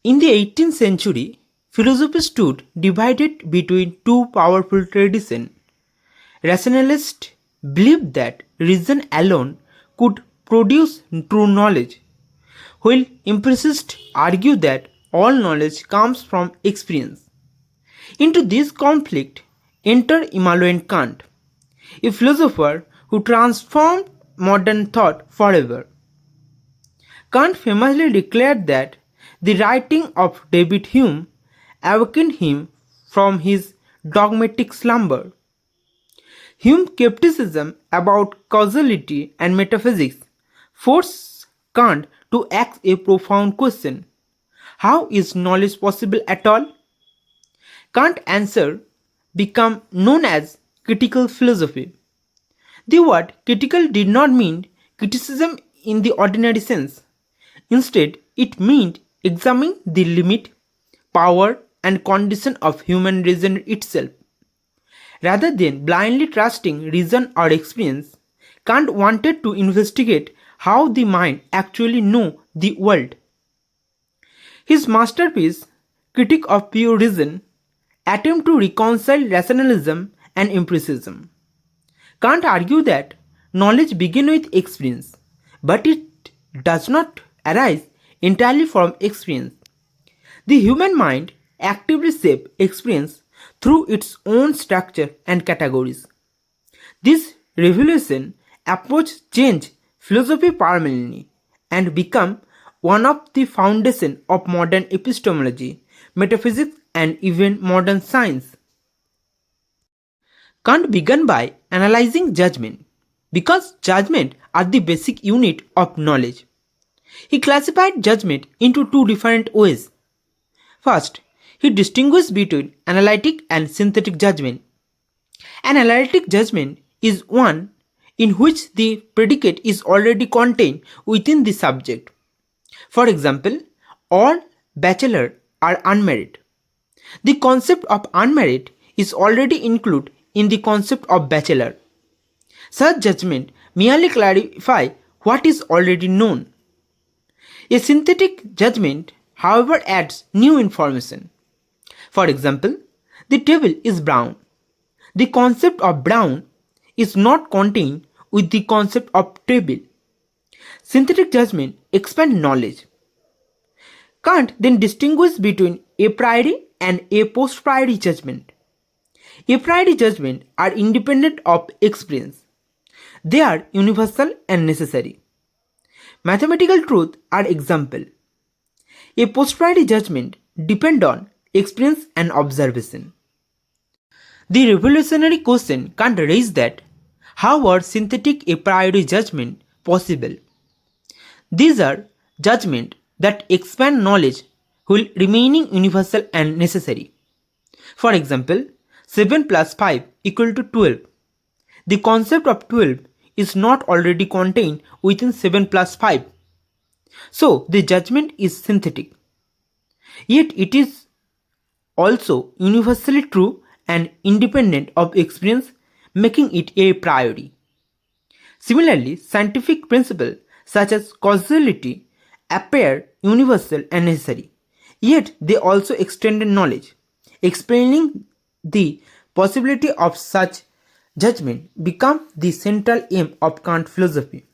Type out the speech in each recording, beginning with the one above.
In the 18th century, philosophy stood divided between two powerful traditions. Rationalists believed that reason alone could produce true knowledge, while empiricists argued that all knowledge comes from experience. Into this conflict entered Immanuel Kant, a philosopher who transformed modern thought forever. Kant famously declared that the writing of David Hume awakened him from his dogmatic slumber. Hume's skepticism about causality and metaphysics forced Kant to ask a profound question: how is knowledge possible at all? Kant's answer became known as critical philosophy. The word critical did not mean criticism in the ordinary sense. Instead, it meant examining the limit, power, and condition of human reason itself. Rather than blindly trusting reason or experience, Kant wanted to investigate how the mind actually knows the world. His masterpiece, Critique of Pure Reason, attempted to reconcile rationalism and empiricism. Kant argued that knowledge begins with experience, but it does not arise entirely from experience. The human mind actively shapes experience through its own structure and categories. This revolution approach changed philosophy permanently and became one of the foundations of modern epistemology, metaphysics, and even modern science. Kant began by analyzing judgment, because judgment are the basic unit of knowledge. He classified judgment into two different ways. First, he distinguished between analytic and synthetic judgment. An analytic judgment is one in which the predicate is already contained within the subject. For example, all bachelors are unmarried. The concept of unmarried is already included in the concept of bachelor. Such judgment merely clarify what is already known. A synthetic judgment, however, adds new information. For example, the table is brown. The concept of brown is not contained with the concept of table. Synthetic judgment expands knowledge. Kant then distinguished between a priori and a post priori judgment. A priori judgments are independent of experience. They are universal and necessary. Mathematical truths are example. A post priori judgment depends on experience and observation. The revolutionary question Kant raised that how are synthetic a priori judgment possible? These are judgments that expand knowledge while remaining universal and necessary. For example, 7 plus 5 equal to 12. The concept of 12 is not already contained within 7 plus 5. So the judgment is synthetic. Yet it is also universally true and independent of experience, making it a priori. Similarly, scientific principles such as causality appear universal and necessary, yet they also extend knowledge. Explaining the possibility of such judgment becomes the central aim of Kant philosophy.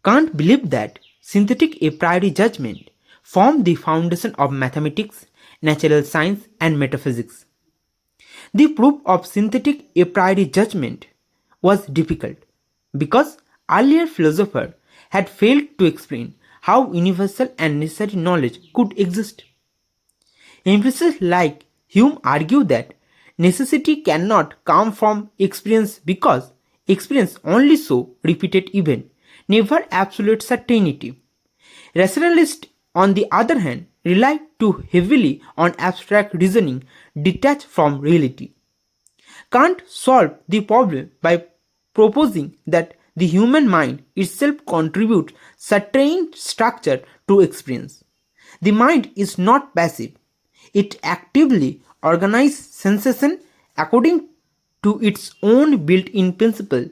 Kant believed that synthetic a priori judgment form the foundation of mathematics, natural science, and metaphysics. The proof of synthetic a priori judgment was difficult because earlier philosophers had failed to explain how universal and necessary knowledge could exist. Empiricists like Hume argue that necessity cannot come from experience because experience only shows repeated events, never absolute certainty. Rationalists, on the other hand, rely too heavily on abstract reasoning detached from reality. Kant solved the problem by proposing that the human mind itself contributes certain structure to experience. The mind is not passive. It actively organizes sensation according to its own built-in principle,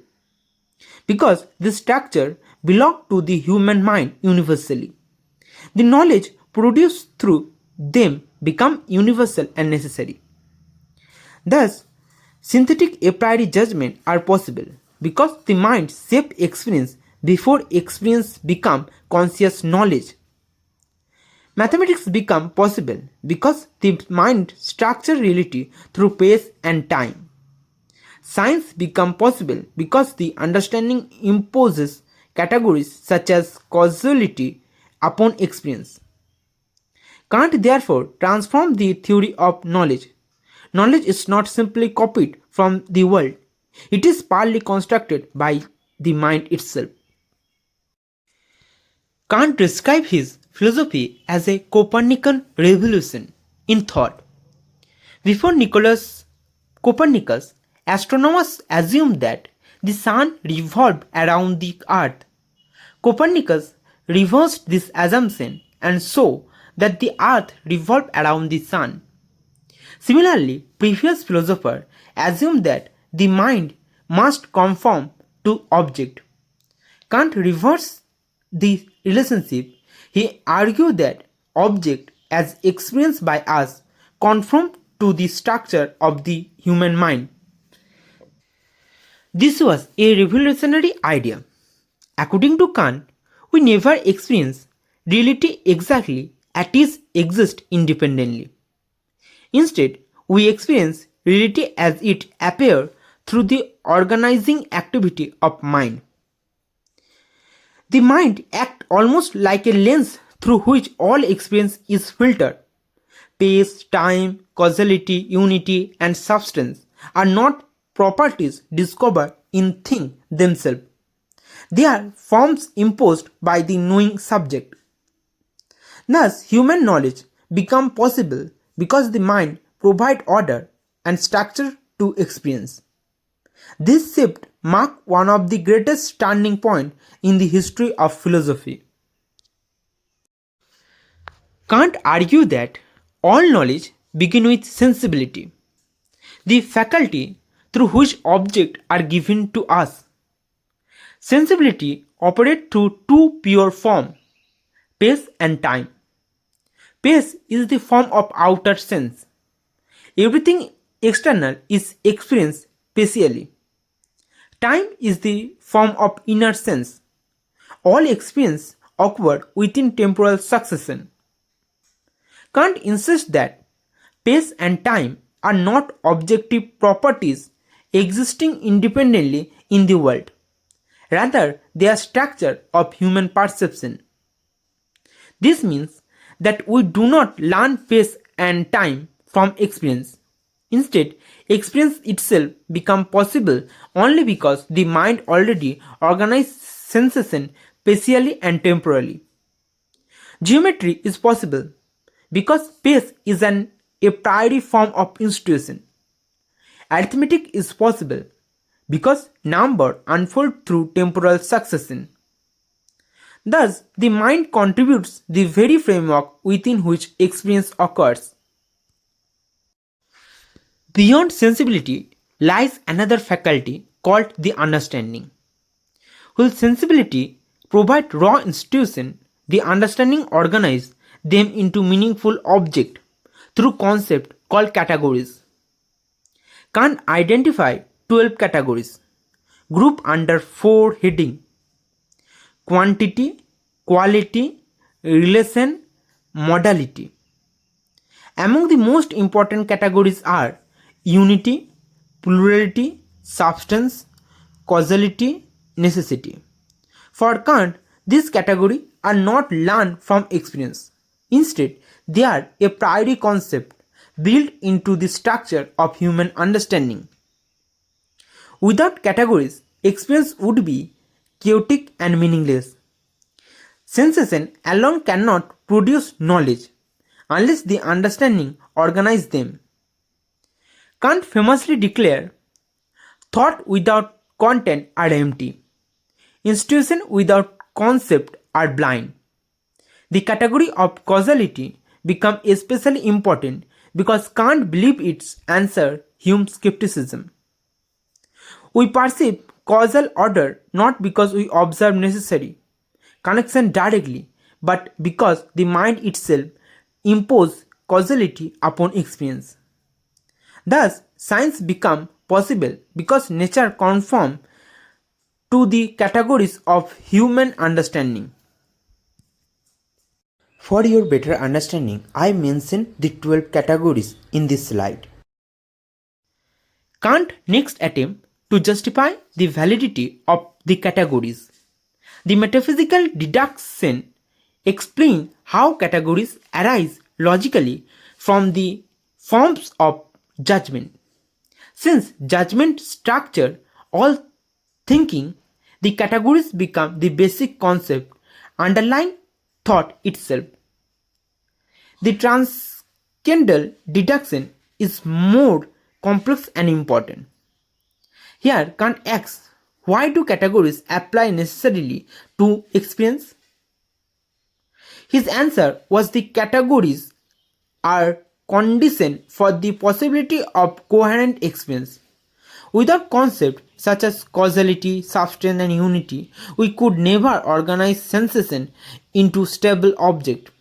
because this structure belongs to the human mind universally. The knowledge produced through them become universal and necessary. Thus, synthetic a priori judgments are possible because the mind shapes experience before experience becomes conscious knowledge. Mathematics become possible because the mind structures reality through space and time. Science becomes possible because the understanding imposes categories such as causality upon experience. Kant therefore transformed the theory of knowledge. Knowledge is not simply copied from the world, it is partly constructed by the mind itself. Kant described his philosophy as a Copernican revolution in thought. Before Nicholas Copernicus, astronomers assumed that the sun revolved around the earth. Copernicus reversed this assumption and saw that the earth revolved around the sun. Similarly, previous philosophers assumed that the mind must conform to object. Kant reversed the relationship. He argued that object as experienced by us conform to the structure of the human mind. This was a revolutionary idea. According to Kant, we never experience reality exactly as it exists independently. Instead, we experience reality as it appears through the organizing activity of mind. The mind acts almost like a lens through which all experience is filtered. Space, time, causality, unity, and substance are not properties discovered in things themselves. They are forms imposed by the knowing subject. Thus, human knowledge becomes possible because the mind provides order and structure to experience. This shift marked one of the greatest turning points in the history of philosophy. Kant argued that all knowledge begins with sensibility, the faculty through which objects are given to us. Sensibility operates through two pure forms, space and time. Space is the form of outer sense. Everything external is experienced spatially. Time is the form of inner sense. All experience occurs within temporal succession. Kant insists that space and time are not objective properties existing independently in the world. Rather, they are structure of human perception. This means that we do not learn space and time from experience. Instead, experience itself becomes possible only because the mind already organizes sensation spatially and temporally. Geometry is possible because space is a priori form of institution. Arithmetic is possible because numbers unfold through temporal succession. Thus, the mind contributes the very framework within which experience occurs. Beyond sensibility lies another faculty called the understanding. While sensibility provides raw institutions, the understanding organizes them into meaningful objects through concepts called categories. Kant identified 12 categories, grouped under 4 headings: quantity, quality, relation, modality. Among the most important categories are unity, plurality, substance, causality, necessity. For Kant, these categories are not learned from experience. Instead, they are a priori concept built into the structure of human understanding. Without categories, experience would be chaotic and meaningless. Sensation alone cannot produce knowledge unless the understanding organizes them. Kant famously declared, "Thought without content are empty. Institutions without concept are blind." The category of causality becomes especially important because Kant believed its answer Hume's skepticism. We perceive causal order not because we observe necessary connection directly, but because the mind itself imposes causality upon experience. Thus, science becomes possible because nature conforms to the categories of human understanding. For your better understanding, I mentioned the 12 categories in this slide. Kant next attempt to justify the validity of the categories. The metaphysical deduction explains how categories arise logically from the forms of judgment. Since judgment structure all thinking, the categories become the basic concept underlying thought itself. The transcendental deduction is more complex and important. Here, Kant asks, why do categories apply necessarily to experience? His answer was the categories are conditioned for the possibility of coherent experience. Without concepts such as causality, substance and unity, we could never organize sensation into stable object.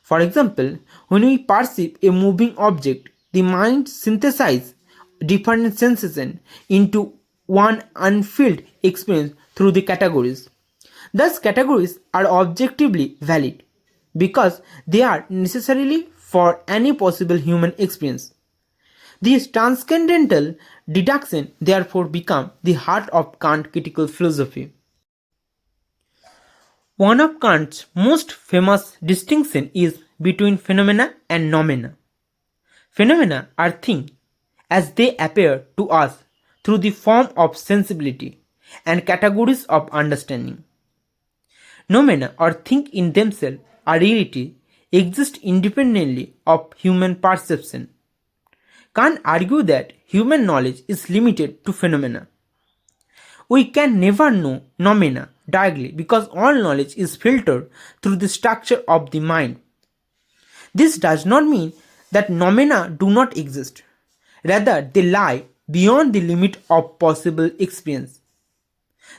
For example, when we perceive a moving object, the mind synthesizes different sensations into one unfilled experience through the categories. Thus, categories are objectively valid because they are necessarily for any possible human experience. This transcendental deduction therefore becomes the heart of Kant's critical philosophy. One of Kant's most famous distinctions is between phenomena and noumena. Phenomena are things as they appear to us through the form of sensibility and categories of understanding. Noumena or things in themselves are reality exist independently of human perception. Kant argued that human knowledge is limited to phenomena. We can never know noumena directly because all knowledge is filtered through the structure of the mind. This does not mean that noumena do not exist. Rather, they lie beyond the limit of possible experience.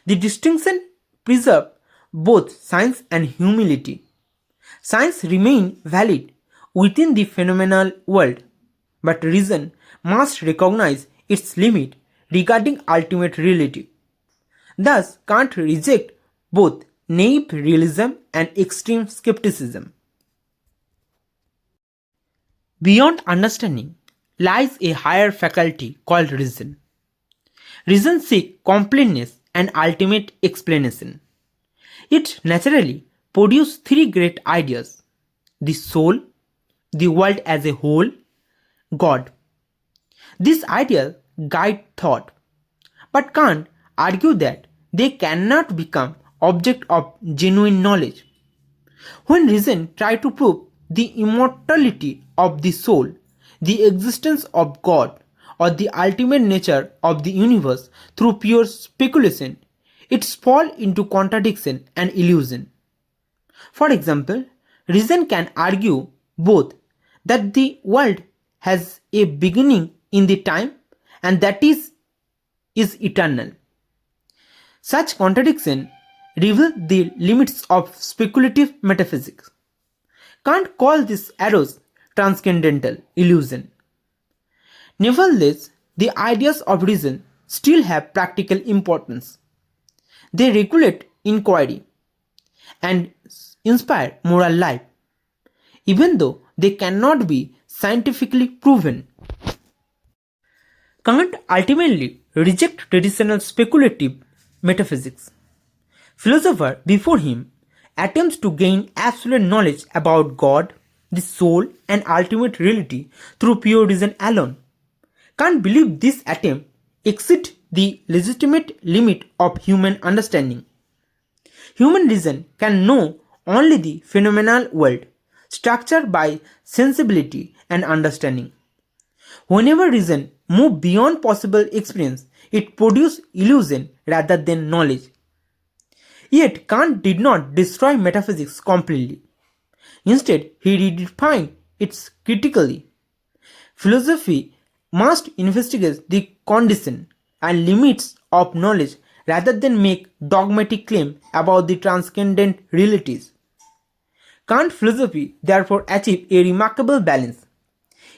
The distinction preserves both science and humility. Science remains valid within the phenomenal world, but reason must recognize its limit regarding ultimate reality. Thus, Kant rejects both naive realism and extreme skepticism. Beyond understanding lies a higher faculty called reason. Reason seeks completeness and ultimate explanation. It naturally produces three great ideas: the soul, the world as a whole, God. These ideas guide thought, but Kant argued that they cannot become object of genuine knowledge. When reason tries to prove the immortality of the soul, the existence of God, or the ultimate nature of the universe through pure speculation, it falls into contradiction and illusion. For example, reason can argue both that the world has a beginning in the time and that is eternal. Such contradiction reveals the limits of speculative metaphysics. Kant calls this errors transcendental illusion. Nevertheless, the ideas of reason still have practical importance. They regulate inquiry and inspire moral life, even though they cannot be scientifically proven. Kant ultimately rejects traditional speculative metaphysics. Philosophers before him attempts to gain absolute knowledge about God, the soul, and ultimate reality through pure reason alone. Kant believed this attempt exceeds the legitimate limit of human understanding. Human reason can know only the phenomenal world, structured by sensibility and understanding. Whenever reason moves beyond possible experience, it produces illusion rather than knowledge. Yet Kant did not destroy metaphysics completely. Instead, he redefined it critically. Philosophy must investigate the condition and limits of knowledge rather than make dogmatic claims about the transcendent realities. Kant philosophy therefore achieved a remarkable balance.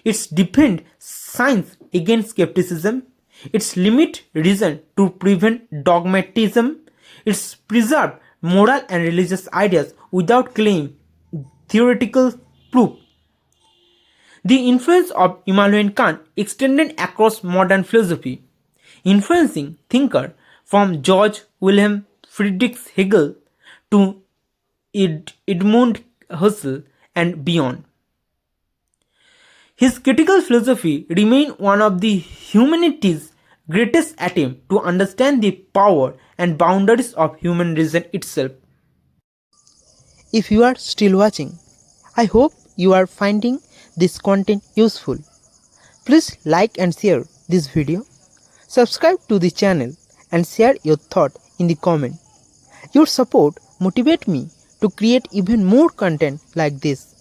It defends science against skepticism, it limits reason to prevent dogmatism, it preserves moral and religious ideas without claiming theoretical proof. The influence of Immanuel Kant extended across modern philosophy, influencing thinkers from George Wilhelm Friedrich Hegel to Edmund Husserl and beyond. His critical philosophy remained one of the humanity's greatest attempts to understand the power and boundaries of human reason itself. If you are still watching, I hope you are finding this content useful. Please like and share this video, subscribe to the channel and share your thought in the comment. Your support motivates me to create even more content like this.